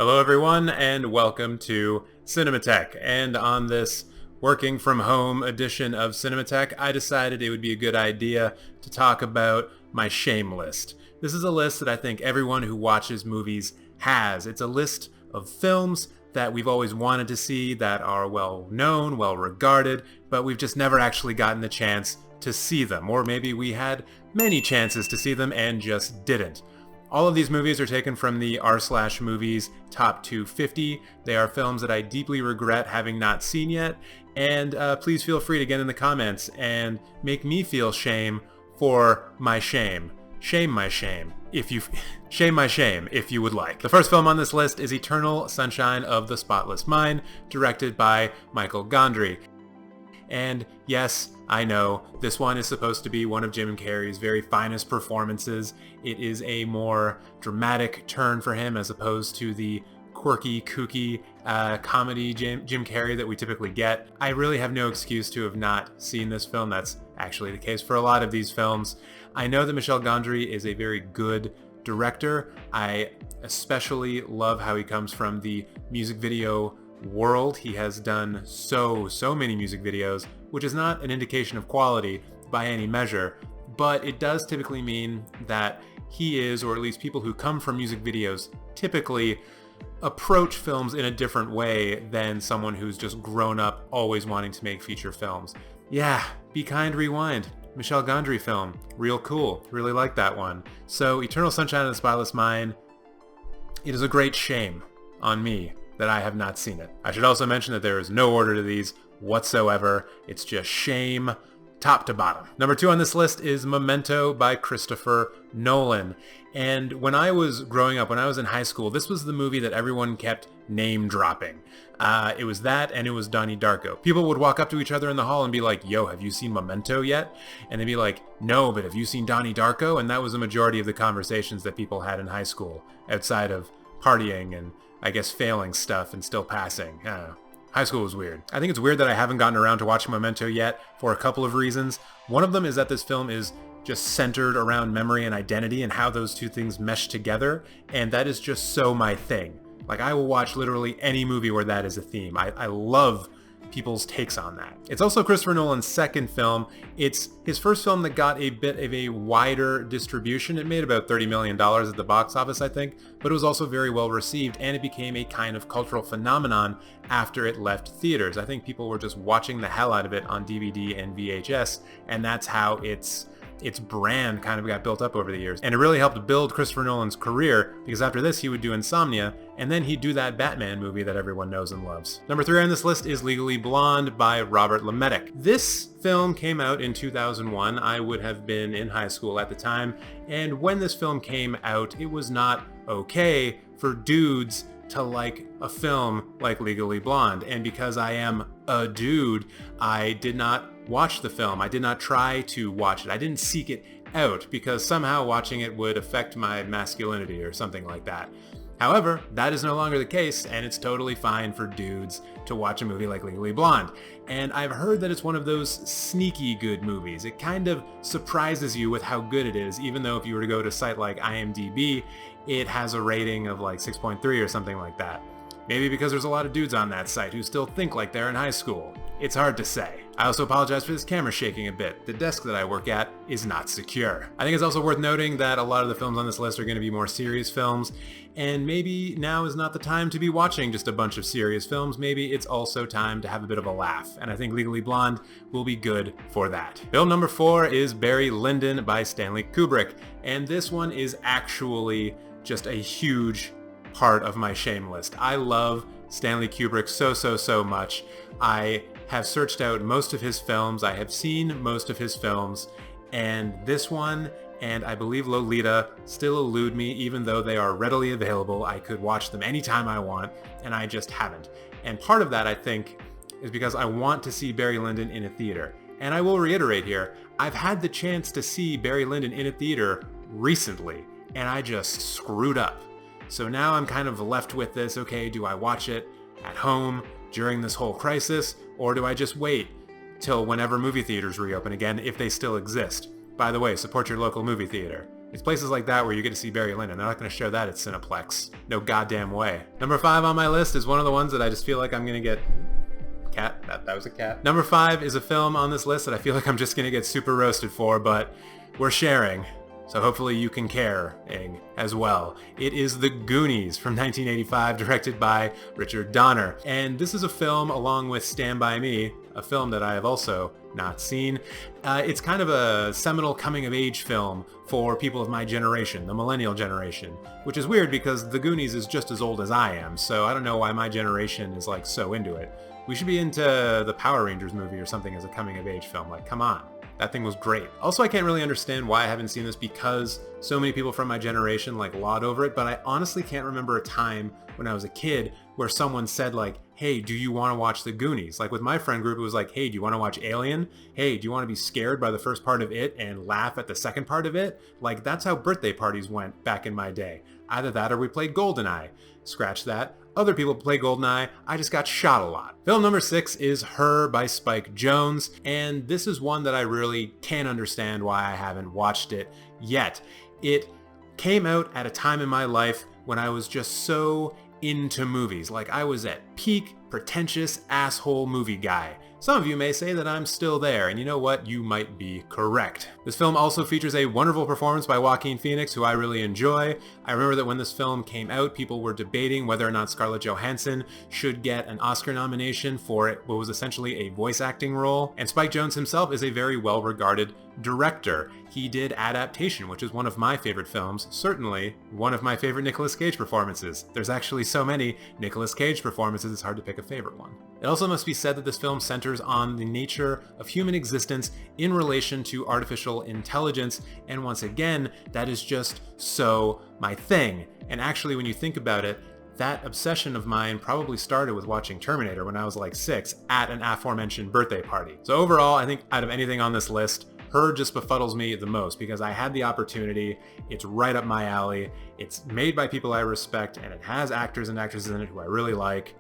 Hello everyone and welcome to Cinemateq, and on this working from home edition of Cinemateq I decided it would be a good idea to talk about my shame list. This is a list that I think everyone who watches movies has. It's a list of films that we've always wanted to see, that are well known, well regarded, but we've just never actually gotten the chance to see them, or maybe we had many chances to see them and just didn't. All of these movies are taken from the r/movies top 250. They are films that I deeply regret having not seen yet, and please feel free to get in the comments and make me feel shame for my shame. Shame my shame, if you shame my shame if you would like. The first film on this list is Eternal Sunshine of the Spotless Mind, directed by Michael Gondry. And yes, I know, this one is supposed to be one of Jim Carrey's very finest performances. It is a more dramatic turn for him as opposed to the quirky, kooky comedy Jim Carrey that we typically get. I really have no excuse to have not seen this film. That's actually the case for a lot of these films. I know that Michel Gondry is a very good director. I especially love how he comes from the music video world. He has done so many music videos, which is not an indication of quality by any measure, but it does typically mean that he is, or at least people who come from music videos, typically approach films in a different way than someone who's just grown up always wanting to make feature films. Yeah, Be Kind, Rewind. Michel Gondry film. Real cool. Really like that one. So Eternal Sunshine of the Spotless Mind, it is a great shame on me that I have not seen it. I should also mention that there is no order to these whatsoever. It's just shame, top to bottom. Number 2 on this list is Memento by Christopher Nolan. And when I was growing up, when I was in high school, this was the movie that everyone kept name dropping. It was that, and it was Donnie Darko. People would walk up to each other in the hall and be like, yo, have you seen Memento yet? And they'd be like, no, but have you seen Donnie Darko? And that was the majority of the conversations that people had in high school, outside of partying and I guess failing stuff and still passing. I don't know. High school was weird. I think it's weird that I haven't gotten around to watching Memento yet for a couple of reasons. One of them is that this film is just centered around memory and identity and how those two things mesh together, and that is just so my thing. Like, I will watch literally any movie where that is a theme. I love people's takes on that. It's also Christopher Nolan's second film. It's his first film that got a bit of a wider distribution. It made about $30 million at the box office, I think, but it was also very well received, and it became a kind of cultural phenomenon after it left theaters. I think people were just watching the hell out of it on DVD and VHS, and that's how its brand kind of got built up over the years. And it really helped build Christopher Nolan's career, because after this he would do Insomnia, and then he'd do that Batman movie that everyone knows and loves. Number 3 on this list is Legally Blonde by Robert Zemeckis. This film came out in 2001. I would have been in high school at the time, and when this film came out, it was not okay for dudes to like a film like Legally Blonde. And because I am a dude, I did not watch the film. I did not try to watch it. I didn't seek it out because somehow watching it would affect my masculinity or something like that. However, that is no longer the case, and it's totally fine for dudes to watch a movie like Legally Blonde. And I've heard that it's one of those sneaky good movies. It kind of surprises you with how good it is, even though if you were to go to a site like IMDb, it has a rating of like 6.3 or something like that. Maybe because there's a lot of dudes on that site who still think like they're in high school. It's hard to say. I also apologize for this camera shaking a bit. The desk that I work at is not secure. I think it's also worth noting that a lot of the films on this list are going to be more serious films, and maybe now is not the time to be watching just a bunch of serious films. Maybe it's also time to have a bit of a laugh, and I think Legally Blonde will be good for that. Film number 4 is Barry Lyndon by Stanley Kubrick, and this one is actually just a huge part of my shame list. I love Stanley Kubrick so much. I have searched out most of his films. I have seen most of his films, and this one and I believe Lolita still elude me, even though they are readily available. I could watch them anytime I want, and I just haven't. And part of that, I think, is because I want to see Barry Lyndon in a theater. And I will reiterate here, I've had the chance to see Barry Lyndon in a theater recently, and I just screwed up. So now I'm kind of left with this, okay, do I watch it at home during this whole crisis, or do I just wait till whenever movie theaters reopen again, if they still exist? By the way, support your local movie theater. It's places like that where you get to see Barry Lyndon. They're not going to show that at Cineplex. No goddamn way. Number 5 on my list is one of the ones that I just feel like I'm going to get... Cat? That was a cat. Number 5 is a film on this list that I feel like I'm just going to get super roasted for, but we're sharing. So hopefully you can caring as well. It is The Goonies from 1985, directed by Richard Donner. And this is a film along with Stand By Me, a film that I have also not seen. It's kind of a seminal coming-of-age film for people of my generation, the millennial generation, which is weird because The Goonies is just as old as I am, so I don't know why my generation is like so into it. We should be into the Power Rangers movie or something as a coming-of-age film, like come on. That thing was great. Also, I can't really understand why I haven't seen this because so many people from my generation like laud over it, but I honestly can't remember a time when I was a kid where someone said like, hey, do you want to watch The Goonies? Like with my friend group, it was like, hey, do you want to watch Alien? Hey, do you want to be scared by the first part of it and laugh at the second part of it? Like that's how birthday parties went back in my day. Either that or we played GoldenEye. Scratch that. Other people play GoldenEye, I just got shot a lot. Film number 6 is Her by Spike Jonze, and this is one that I really can't understand why I haven't watched it yet. It came out at a time in my life when I was just so into movies. Like I was at peak pretentious asshole movie guy. Some of you may say that I'm still there, and you know what? You might be correct. This film also features a wonderful performance by Joaquin Phoenix, who I really enjoy. I remember that when this film came out, people were debating whether or not Scarlett Johansson should get an Oscar nomination for what was essentially a voice acting role. And Spike Jonze himself is a very well-regarded director. He did Adaptation, which is one of my favorite films, certainly one of my favorite Nicolas Cage performances. There's actually so many Nicolas Cage performances, it's hard to pick a favorite one. It also must be said that this film centers on the nature of human existence in relation to artificial intelligence, and once again, that is just so my thing. And actually, when you think about it, that obsession of mine probably started with watching Terminator when I was like 6 at an aforementioned birthday party. So overall, I think out of anything on this list, Her just befuddles me the most because I had the opportunity, it's right up my alley, it's made by people I respect, and it has actors and actresses in it who I really like.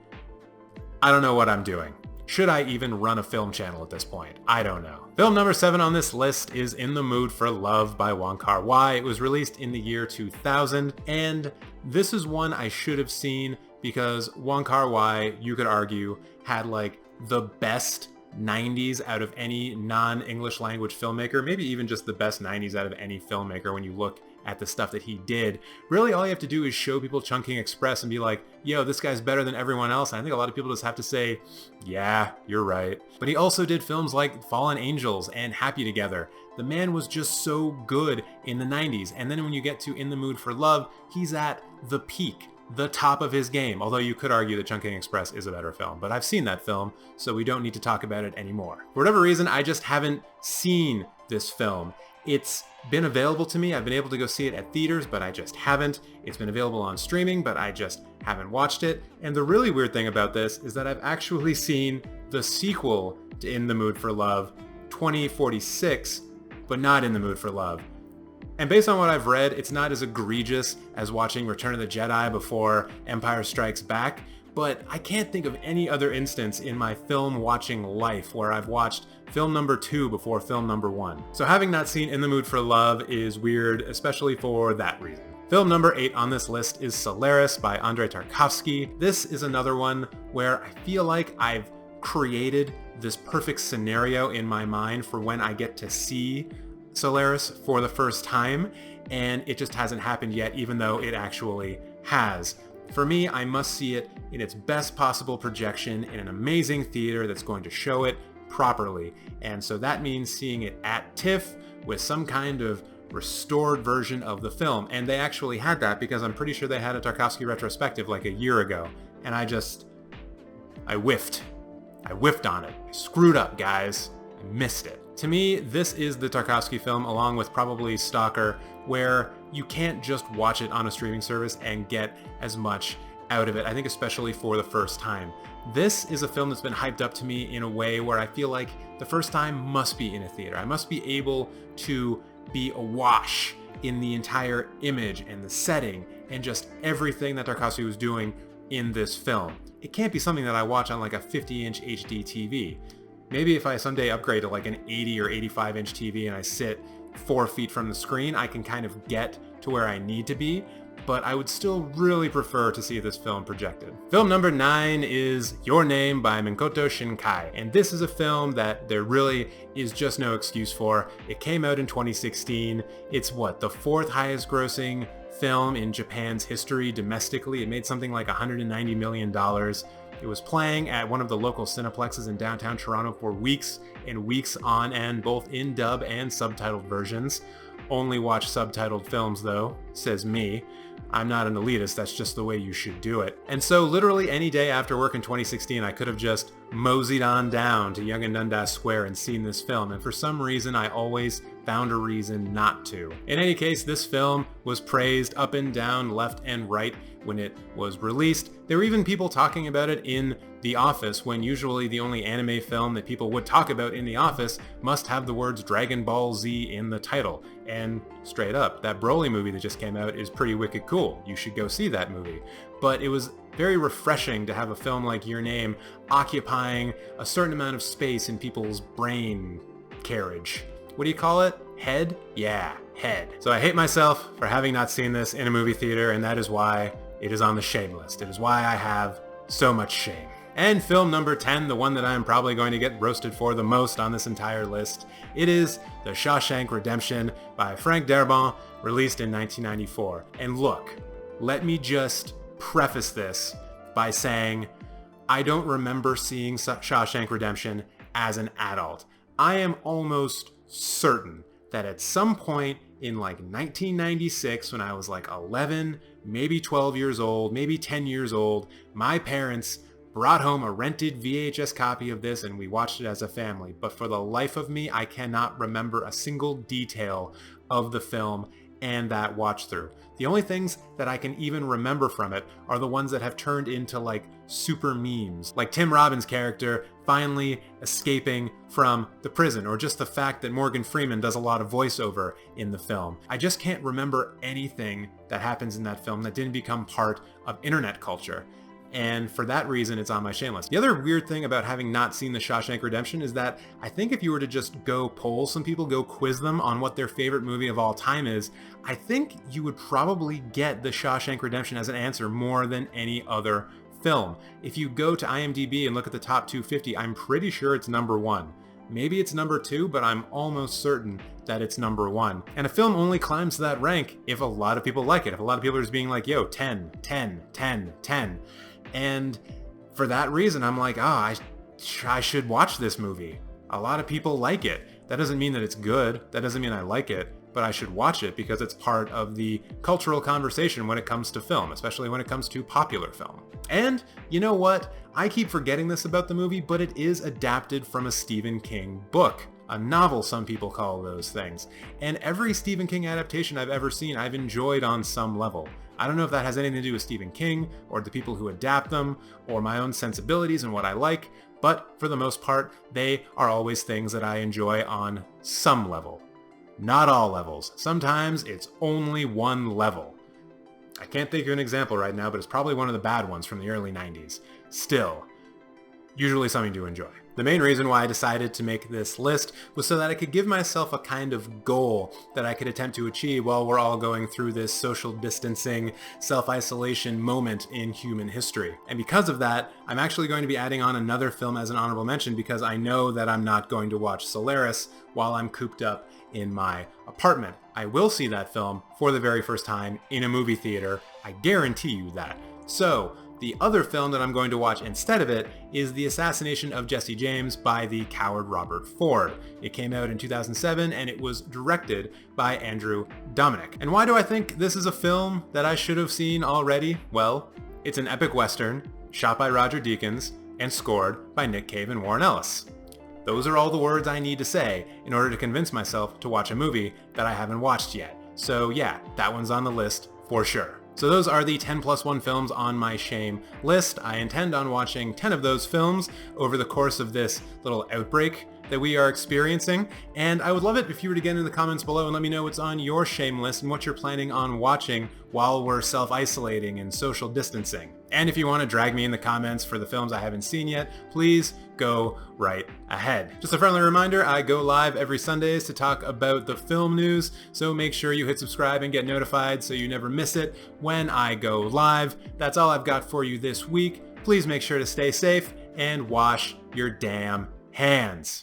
I don't know what I'm doing. Should I even run a film channel at this point? I don't know. Film number 7 on this list is In the Mood for Love by Wong Kar-wai. It was released in the year 2000, and this is one I should have seen because Wong Kar-wai, you could argue, had like the best 90s out of any non-English language filmmaker, maybe even just the best 90s out of any filmmaker when you look at the stuff that he did. Really, all you have to do is show people Chungking Express and be like, yo, this guy's better than everyone else. And I think a lot of people just have to say, yeah, you're right. But he also did films like Fallen Angels and Happy Together. The man was just so good in the 90s. And then when you get to In the Mood for Love, he's at the peak, the top of his game. Although you could argue that Chungking Express is a better film, but I've seen that film, so we don't need to talk about it anymore. For whatever reason, I just haven't seen this film. It's been available to me. I've been able to go see it at theaters, but I just haven't. It's been available on streaming, but I just haven't watched it. And the really weird thing about this is that I've actually seen the sequel to In the Mood for Love, 2046, but not In the Mood for Love. And based on what I've read, it's not as egregious as watching Return of the Jedi before Empire Strikes Back, but I can't think of any other instance in my film watching life where I've watched film number 2 before film number 1. So having not seen In the Mood for Love is weird, especially for that reason. Film number 8 on this list is Solaris by Andrei Tarkovsky. This is another one where I feel like I've created this perfect scenario in my mind for when I get to see Solaris for the first time, and it just hasn't happened yet, even though it actually has. For me, I must see it in its best possible projection in an amazing theater that's going to show it properly. And so that means seeing it at TIFF with some kind of restored version of the film. And they actually had that because I'm pretty sure they had a Tarkovsky retrospective like a year ago. And I whiffed. I whiffed on it. I screwed up, guys. I missed it. To me, this is the Tarkovsky film, along with probably Stalker, where you can't just watch it on a streaming service and get as much out of it, I think especially for the first time. This is a film that's been hyped up to me in a way where I feel like the first time must be in a theater. I must be able to be awash in the entire image and the setting and just everything that Tarkovsky was doing in this film. It can't be something that I watch on like a 50-inch HD TV. Maybe if I someday upgrade to like an 80 or 85-inch TV and I sit 4 feet from the screen, I can kind of get to where I need to be, but I would still really prefer to see this film projected. Film number 9 is Your Name by Makoto Shinkai, and this is a film that there really is just no excuse for. It came out in 2016. It's the 4th highest grossing film in Japan's history domestically. It made something like $190 million. It was playing at one of the local cineplexes in downtown Toronto for weeks and weeks on end, both in dub and subtitled versions. Only watch subtitled films though, says me. I'm not an elitist, that's just the way you should do it. And so literally any day after work in 2016, I could have just moseyed on down to Yonge and Dundas Square and seen this film, and for some reason I always found a reason not to. In any case, this film was praised up and down, left and right when it was released. There were even people talking about it in The Office, when usually the only anime film that people would talk about in The Office must have the words Dragon Ball Z in the title. And straight up, that Broly movie that just came out is pretty wicked cool. You should go see that movie. But it was very refreshing to have a film like Your Name occupying a certain amount of space in people's brain carriage. What do you call it? Head? Yeah, head. So I hate myself for having not seen this in a movie theater, and that is why it is on the shame list. It is why I have so much shame. And film number 10, the one that I'm probably going to get roasted for the most on this entire list, it is The Shawshank Redemption by Frank Darabont, released in 1994. And look, let me just preface this by saying I don't remember seeing Shawshank Redemption as an adult. I am almost certain that at some point in like 1996, when I was like 11, maybe 12 years old, maybe 10 years old, my parents brought home a rented VHS copy of this and we watched it as a family. But for the life of me, I cannot remember a single detail of the film and that watch through. The only things that I can even remember from it are the ones that have turned into like super memes, like Tim Robbins' character finally escaping from the prison, or just the fact that Morgan Freeman does a lot of voiceover in the film. I just can't remember anything that happens in that film that didn't become part of internet culture. And for that reason, it's on my shame list. The other weird thing about having not seen The Shawshank Redemption is that I think if you were to just go poll some people, go quiz them on what their favorite movie of all time is, I think you would probably get The Shawshank Redemption as an answer more than any other film. If you go to IMDb and look at the top 250, I'm pretty sure it's number 1. Maybe it's number 2, but I'm almost certain that it's number 1. And a film only climbs to that rank if a lot of people like it. If a lot of people are just being like, yo, 10, 10, 10, 10. And for that reason, I'm like, I should watch this movie. A lot of people like it. That doesn't mean that it's good. That doesn't mean I like it. But I should watch it because it's part of the cultural conversation when it comes to film, especially when it comes to popular film. And you know what? I keep forgetting this about the movie, but it is adapted from a Stephen King book. A novel, some people call those things. And every Stephen King adaptation I've ever seen, I've enjoyed on some level. I don't know if that has anything to do with Stephen King, or the people who adapt them, or my own sensibilities and what I like, but for the most part, they are always things that I enjoy on some level. Not all levels. Sometimes it's only one level. I can't think of an example right now, but it's probably one of the bad ones from the early 90s. Still, usually something to enjoy. The main reason why I decided to make this list was so that I could give myself a kind of goal that I could attempt to achieve while we're all going through this social distancing, self-isolation moment in human history. And because of that, I'm actually going to be adding on another film as an honorable mention because I know that I'm not going to watch Solaris while I'm cooped up in my apartment. I will see that film for the very first time in a movie theater. I guarantee you that. So, the other film that I'm going to watch instead of it is The Assassination of Jesse James by the coward Robert Ford. It came out in 2007 and it was directed by Andrew Dominik. And why do I think this is a film that I should have seen already? Well, it's an epic western shot by Roger Deakins and scored by Nick Cave and Warren Ellis. Those are all the words I need to say in order to convince myself to watch a movie that I haven't watched yet. So yeah, that one's on the list for sure. So those are the 10+1 films on my shame list. I intend on watching 10 of those films over the course of this little outbreak that we are experiencing, and I would love it if you were to get in the comments below and let me know what's on your shame list and what you're planning on watching while we're self-isolating and social distancing. And if you want to drag me in the comments for the films I haven't seen yet, please go right ahead. Just a friendly reminder, I go live every Sundays to talk about the film news, so make sure you hit subscribe and get notified so you never miss it when I go live. That's all I've got for you this week. Please make sure to stay safe and wash your damn hands.